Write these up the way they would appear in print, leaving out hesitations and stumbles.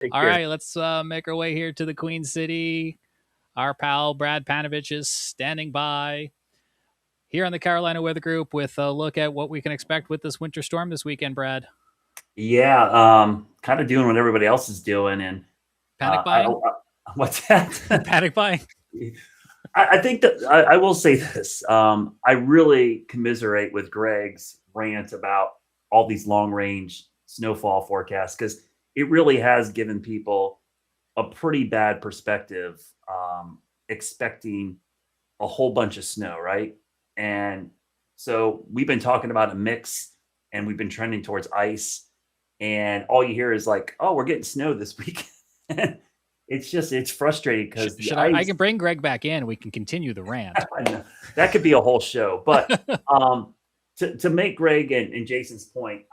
Take All care. right, let's make our way here to the Queen City. Our pal Brad Panovich is standing by here on the Carolina Weather Group with a look at what we can expect with this winter storm this weekend, Brad. Yeah, kind of doing what everybody else is doing, and Panic I, buying? what's that? Panic buying? I think that I will say this. I really commiserate with Greg's rant about all these long range snowfall forecasts because it really has given people a pretty bad perspective, expecting a whole bunch of snow, right? And so we've been talking about a mix and we've been trending towards ice. And all you hear is like, oh, we're getting snow this week. It's frustrating because the Should I ice, can bring Greg back in? We can continue the rant. I know, that could be a whole show. But um, to make Greg and Jason's point,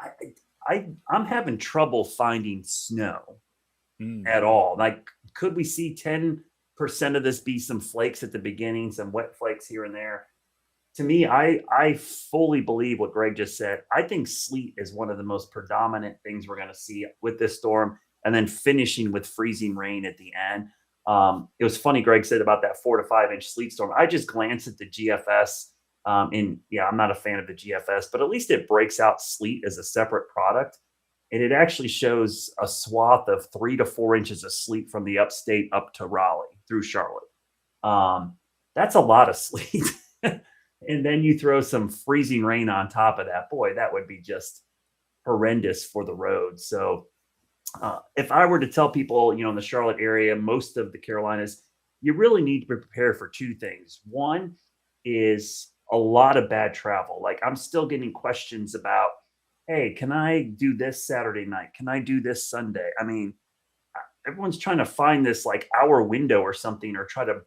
I'm having trouble finding snow Mm. at all. Like, could we see 10% of this be some flakes at the beginning, some wet flakes here and there? To me, I fully believe what Greg just said. I think sleet is one of the most predominant things we're going to see with this storm, and then finishing with freezing rain at the end. It was funny Greg said about that 4 to 5 inch sleet storm. I just glanced at the GFS, and yeah, I'm not a fan of the GFS, but at least it breaks out sleet as a separate product, and it actually shows a swath of 3 to 4 inches of sleet from the upstate up to Raleigh through Charlotte. That's a lot of sleet. And then you throw some freezing rain on top of that. Boy, that would be just horrendous for the road. So, if I were to tell people, in the Charlotte area, most of the Carolinas, you really need to be prepared for two things. One is a lot of bad travel. Like, I'm still getting questions about, hey, can I do this Saturday night? Can I do this Sunday? I mean, everyone's trying to find this like hour window or something, or try to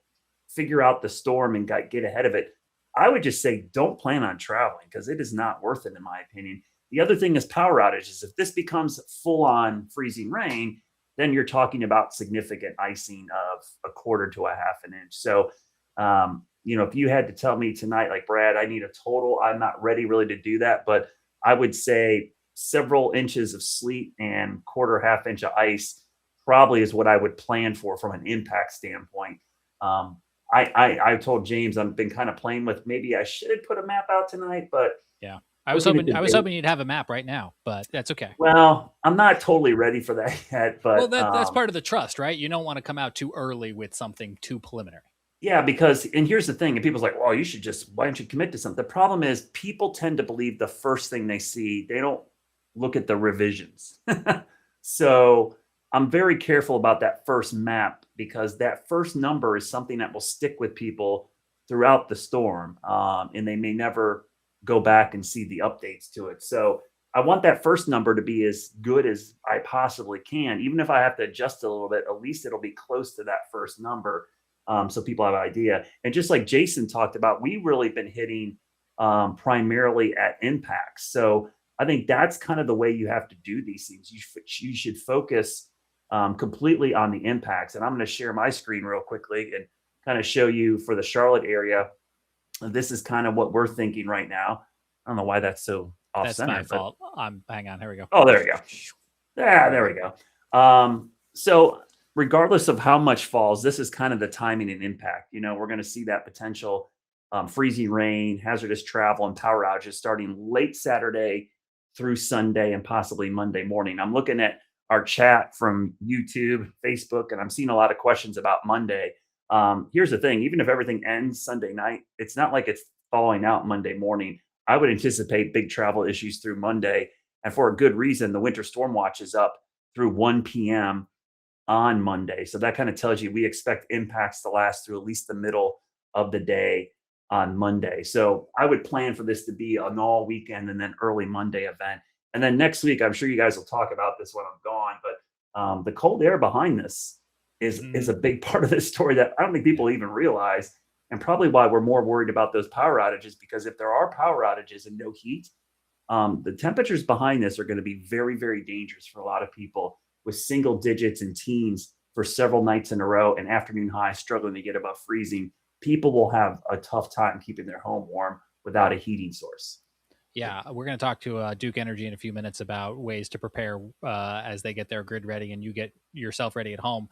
figure out the storm and get ahead of it. I would just say don't plan on traveling because it is not worth it, in my opinion. The other thing is power outages. If this becomes full on freezing rain, then you're talking about significant icing of a quarter to a half an inch. So, if you had to tell me tonight, like, Brad, I need a total, I'm not ready really to do that, but I would say several inches of sleet and quarter half inch of ice probably is what I would plan for from an impact standpoint. Um, I told James I've been kind of playing with, maybe I should put a map out tonight, but Yeah. I was looking at hoping the I was date. hoping you'd have a map right now, but that's okay. Well, I'm not totally ready for that yet, Well, but that's part of the trust, right? You don't want to come out too early with something too preliminary. yeah, because, and here's the thing, and people's like, well, why don't you commit to something? The problem is people tend to believe the first thing they see. They don't look at the revisions. So I'm very careful about that first map because that first number is something that will stick with people throughout the storm, and they may never go back and see the updates to it. So I want that first number to be as good as I possibly can. Even if I have to adjust a little bit, at least it'll be close to that first number, so people have an idea. And just like Jason talked about, we've really been hitting, primarily at impacts. So I think that's kind of the way you have to do these things. You should focus, completely on the impacts. And I'm going to share my screen real quickly and kind of show you for the Charlotte area. This is kind of what we're thinking right now. I don't know why that's so off That's my center, but fault. Hang on. Here we go. oh, there we go. Yeah, there we go. So regardless of how much falls, this is kind of the timing and impact. We're going to see that potential, freezing rain, hazardous travel, and power outages starting late Saturday through Sunday and possibly Monday morning. I'm looking at our chat from YouTube, Facebook, and I'm seeing a lot of questions about Monday. Here's the thing: even if everything ends Sunday night, it's not like it's falling out Monday morning. I would anticipate big travel issues through Monday, and for a good reason. The winter storm watch is up through 1 p.m. on Monday. So that kind of tells you we expect impacts to last through at least the middle of the day on Monday. So I would plan for this to be an all weekend and then early Monday event. And then next week, I'm sure you guys will talk about this when I'm gone, but the cold air behind this is a big part of this story that I don't think Yeah. people even realize, and probably why we're more worried about those power outages, because if there are power outages and no heat, the temperatures behind this are going to be very, very dangerous for a lot of people, with single digits and teens for several nights in a row and afternoon highs struggling to get above freezing. People will have a tough time keeping their home warm without a heating source. Yeah, we're going to talk to Duke Energy in a few minutes about ways to prepare as they get their grid ready and you get yourself ready at home.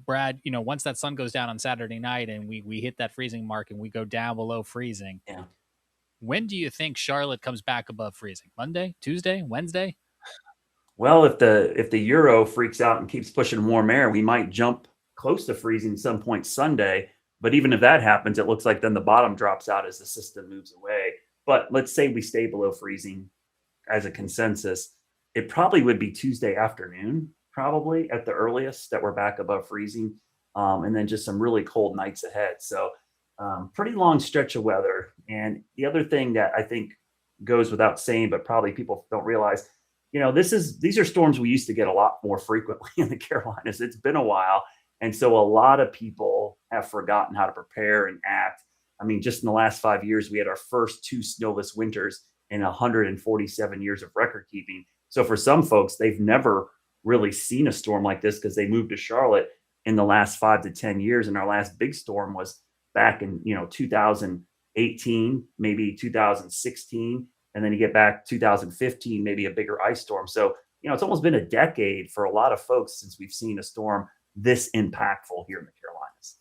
Brad, once that sun goes down on Saturday night and we hit that freezing mark and we go down below freezing, Yeah. when do you think Charlotte comes back above freezing? Monday, Tuesday, Wednesday? Well, if the Euro freaks out and keeps pushing warm air, we might jump close to freezing some point Sunday. But even if that happens, it looks like then the bottom drops out as the system moves away. But let's say we stay below freezing as a consensus, it probably would be Tuesday afternoon, probably at the earliest that we're back above freezing, and then just some really cold nights ahead. So, pretty long stretch of weather. And the other thing that I think goes without saying, but probably people don't realize, these are storms we used to get a lot more frequently in the Carolinas. It's been a while, and so a lot of people have forgotten how to prepare and act. I mean, just in the last 5 years, we had our first 2 snowless winters in 147 years of record keeping. So for some folks, they've never really seen a storm like this because they moved to Charlotte in the last 5 to 10 years. And our last big storm was back in 2018, maybe 2016, and then you get back 2015, maybe a bigger ice storm. So it's almost been a decade for a lot of folks since we've seen a storm this impactful here in the Carolinas.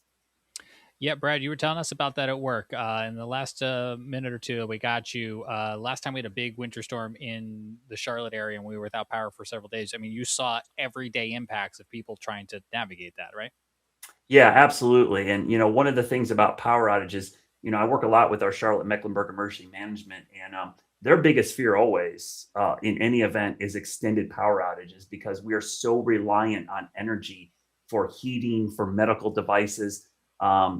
Yeah, Brad, you were telling us about that at work. In the last minute or two, we got you. Last time we had a big winter storm in the Charlotte area and we were without power for several days. I mean, you saw everyday impacts of people trying to navigate that, right? Yeah, absolutely. And one of the things about power outages, I work a lot with our Charlotte Mecklenburg Emergency Management, and their biggest fear always in any event is extended power outages because we are so reliant on energy for heating, for medical devices.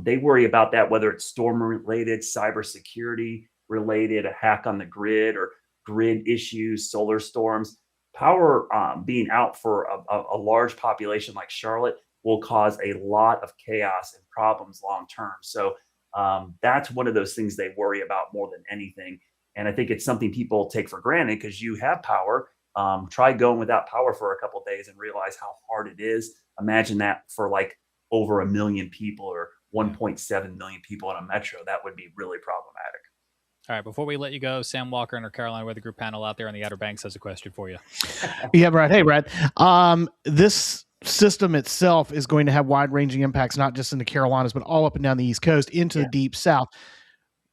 They worry about that, whether it's storm related, cybersecurity related, a hack on the grid, or grid issues, solar storms. Power being out for a large population like Charlotte will cause a lot of chaos and problems long term. So that's one of those things they worry about more than anything. And I think it's something people take for granted because you have power. Try going without power for a couple of days and realize how hard it is. Imagine that for like over 1 million people or 1.7 million people in a metro. That would be really problematic. All right, before we let you go, Sam Walker and our Carolina Weather Group panel out there on the Outer Banks has a question for you. Yeah, Brad. Hey, Brad. This system itself is going to have wide-ranging impacts, not just in the Carolinas, but all up and down the East Coast into the Deep South.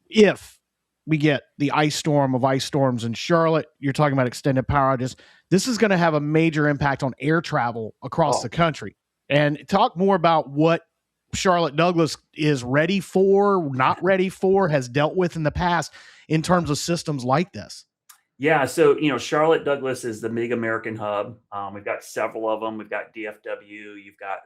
If we get the ice storm of ice storms in Charlotte, you're talking about extended power outages. This is going to have a major impact on air travel across the country. And talk more about what Charlotte Douglas is ready for, not ready for, has dealt with in the past in terms of systems like this. Yeah, so Charlotte Douglas is the big American hub. We've got several of them. We've got DFW, you've got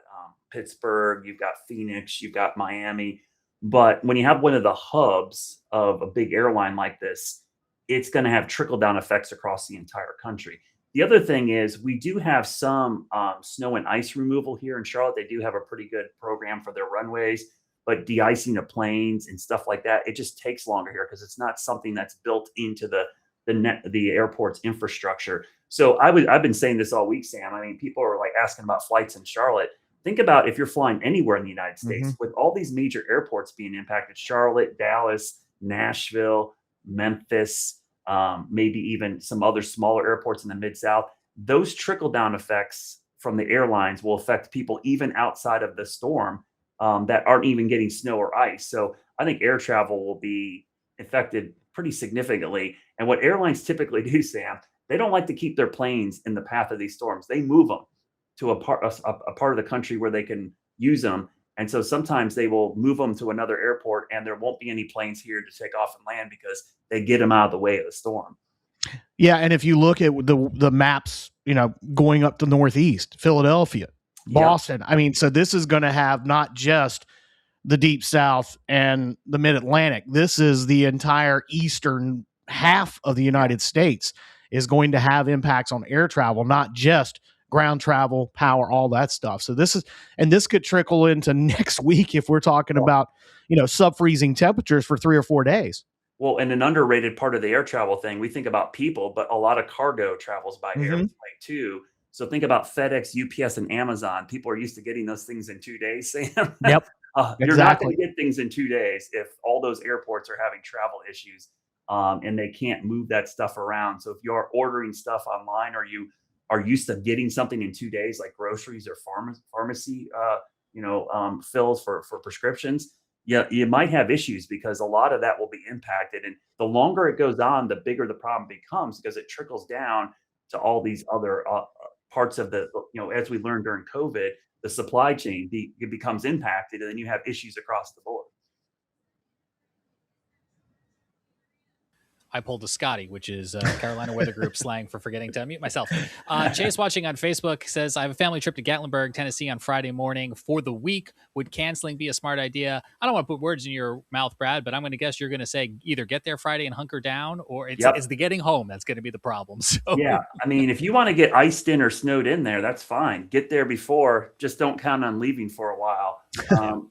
Pittsburgh, you've got Phoenix, you've got Miami. But when you have one of the hubs of a big airline like this, it's going to have trickle down effects across the entire country. The other thing is we do have some snow and ice removal here in Charlotte. They do have a pretty good program for their runways, but de-icing of planes and stuff like that, it just takes longer here because it's not something that's built into the airport's infrastructure. So I've been saying this all week, Sam. I mean, people are like asking about flights in Charlotte. Think about if you're flying anywhere in the United States with all these major airports being impacted, Charlotte, Dallas, Nashville, Memphis, maybe even some other smaller airports in the Mid-South. Those trickle-down effects from the airlines will affect people even outside of the storm that aren't even getting snow or ice. So I think air travel will be affected pretty significantly. And what airlines typically do, Sam, they don't like to keep their planes in the path of these storms. They move them to a part of the country where they can use them. And so sometimes they will move them to another airport and there won't be any planes here to take off and land because they get them out of the way of the storm. Yeah, and if you look at the maps, going up the Northeast, Philadelphia, Boston, I mean, so this is going to have not just the Deep South and the Mid-Atlantic. This is the entire eastern half of the United States is going to have impacts on air travel, not just ground travel, power, all that stuff. So this could trickle into next week if we're talking about, sub-freezing temperatures for 3 or 4 days. Well, and an underrated part of the air travel thing, we think about people, but a lot of cargo travels by airplane too. So think about FedEx, UPS, and Amazon. People are used to getting those things in 2 days, Sam. Yep. You're not going to get things in 2 days if all those airports are having travel issues. and they can't move that stuff around. So if you are ordering stuff online, or you are used to getting something in 2 days, like groceries or pharmacy, fills for prescriptions, yeah, you might have issues because a lot of that will be impacted. And the longer it goes on, the bigger the problem becomes because it trickles down to all these other parts of the, as we learned during COVID, the supply chain it becomes impacted, and then you have issues across the board. I pulled a Scotty, which is Carolina Weather Group slang for forgetting to unmute myself. Chase watching on Facebook says, I have a family trip to Gatlinburg, Tennessee on Friday morning for the week. Would canceling be a smart idea? I don't want to put words in your mouth, Brad, but I'm going to guess you're going to say either get there Friday and hunker down, or it's the getting home that's going to be the problem. So yeah, I mean, if you want to get iced in or snowed in there, that's fine. Get there before. Just don't count on leaving for a while.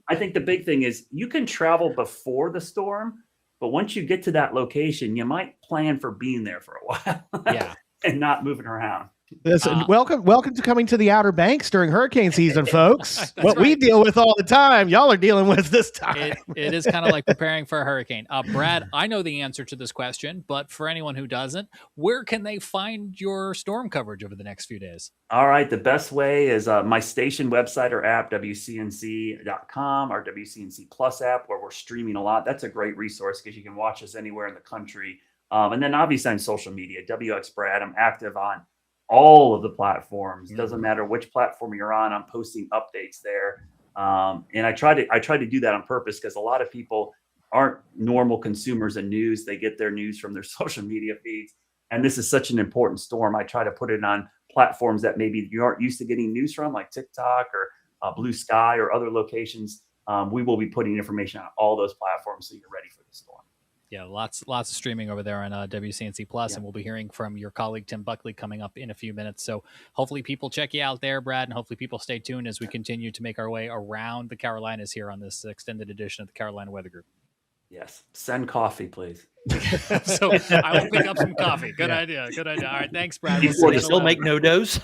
I think the big thing is you can travel before the storm, but once you get to that location, you might plan for being there for a while. Yeah. And not moving around. Listen, welcome to coming to the Outer Banks during hurricane season, folks. What we right. deal with all the time, y'all are dealing with this time. It is kind of like preparing for a hurricane. Brad, I know the answer to this question, but for anyone who doesn't, where can they find your storm coverage over the next few days? All right. The best way is my station website or app, WCNC.com, or WCNC Plus app, where we're streaming a lot. That's a great resource because you can watch us anywhere in the country. And then obviously on social media, WX Brad. I'm active on all of the platforms. Doesn't matter which platform you're on, I'm posting updates there. And I try to do that on purpose because a lot of people aren't normal consumers of news. They get their news from their social media feeds. And this is such an important storm. I try to put it on platforms that maybe you aren't used to getting news from, like TikTok or Blue Sky or other locations. We will be putting information on all those platforms so you're ready for the storm. Yeah, lots of streaming over there on WCNC Plus, and we'll be hearing from your colleague Tim Buckley coming up in a few minutes. So hopefully people check you out there, Brad, and hopefully people stay tuned as we continue to make our way around the Carolinas here on this extended edition of the Carolina Weather Group. Yes, send coffee, please. So I will pick up some coffee. Good idea. All right, thanks, Brad. They still make no-dos.